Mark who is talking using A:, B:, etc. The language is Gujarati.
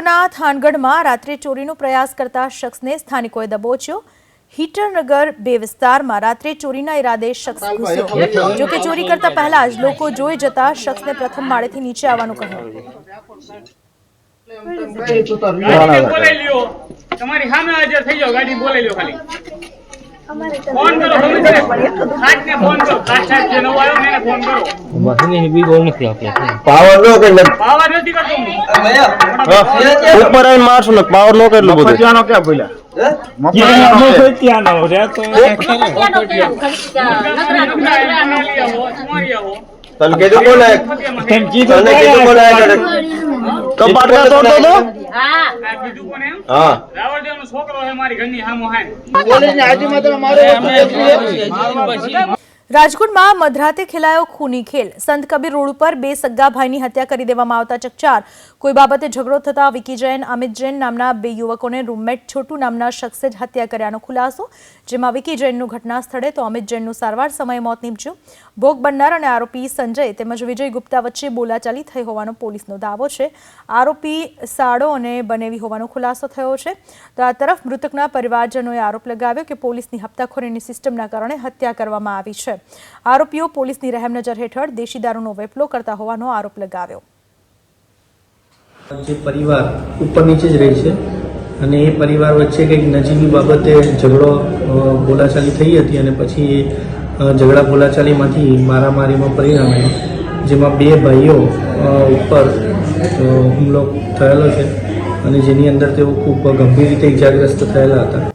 A: જિલ્લાના થાનગઢમાં રાત્રે ચોરીનો પ્રયાસ કરતા શખ્સને સ્થાનિકોએ દબોચ્યો। હીટરનગર 2 વિસ્તારમાં રાત્રે ચોરીના ઈરાદે શખ્સ ઘૂસ્યો। જો કે ચોરી કરતા પહેલા જ લોકો જોઈ જતા શખ્સને પ્રથમ માળેથી નીચે આવવાનું કહ્યું।
B: તમારી સામે હાજર થઈ જાવ, ગાડી બોલાઈ લ્યો, ખાલી ફોન કરો, ખાટને ફોન કરો, ખાટ સાહેબ જે નવો આવ્યો ને એને ફોન કરો।
C: મશીન બી બહુ નથી આપે
B: પાવર નથી કરતો હું
C: ઉપર આવીને મારશું ને પાવર નો કેટલું બધું
B: મફતિયાનો ક્યાં બોલ્યા
C: તને કીધું કોને કપાટ કા તોડતો તો હા
B: રાવળદેવનો છોકરો છે મારી ઘરની સામો હે।
A: રાજકોટમાં મધરાતે ખેલાયો ખૂની ખેલ। સંત કબીર રોડ ઉપર 2 સગા ભાઈની હત્યા કરી દેવામાં આવતા ચકચાર। કોઈ બાબતે ઝઘડો થતા વિકી જૈન, અમિત જૈન નામના 2 યુવકોને રૂમમેટ છોટુ નામના શખ્સે જ હત્યા કર્યાનો ખુલાસો, જેમાં વિકી જૈનનું ઘટના સ્થળે તો અમિત જૈનનું સારવાર સમયે મોત નીપજ્યું। ભોગ બનનાર અને આરોપી સંજય તેમજ વિજય ગુપ્તા વચ્ચે બોલાચાલી થઈ હોવાનો પોલીસનો દાવો છે। આરોપી સાડો અને બનેવી હોવાનો ખુલાસો થયો છે। તો આ તરફ મૃતકના પરિવારજનોએ આરોપ લગાવ્યો કે પોલીસની હપ્તાખોરીની સિસ્ટમના કારણે હત્યા કરવામાં આવી છે। આરોપીઓ પોલીસની રહેમનજર હેઠળ દેશી દારૂનો વેપલો કરતા હોવાનો આરોપ લગાવ્યો।
D: જે પરિવાર ઉપર નીચે જ રહે છે અને એ પરિવાર વચ્ચે કંઈક નજીવી બાબતે ઝઘડો બોલાચાલી થઈ હતી અને પછી ઝઘડા બોલાચાલીમાંથી મારામારીમાં પરિણમ્યો, જેમાં 2 ભાઈઓ ઉપર હુમલો થયેલો છે અને જેની અંદર તેઓ ખૂબ ગંભીર રીતે ઇજાગ્રસ્ત થયેલા હતા।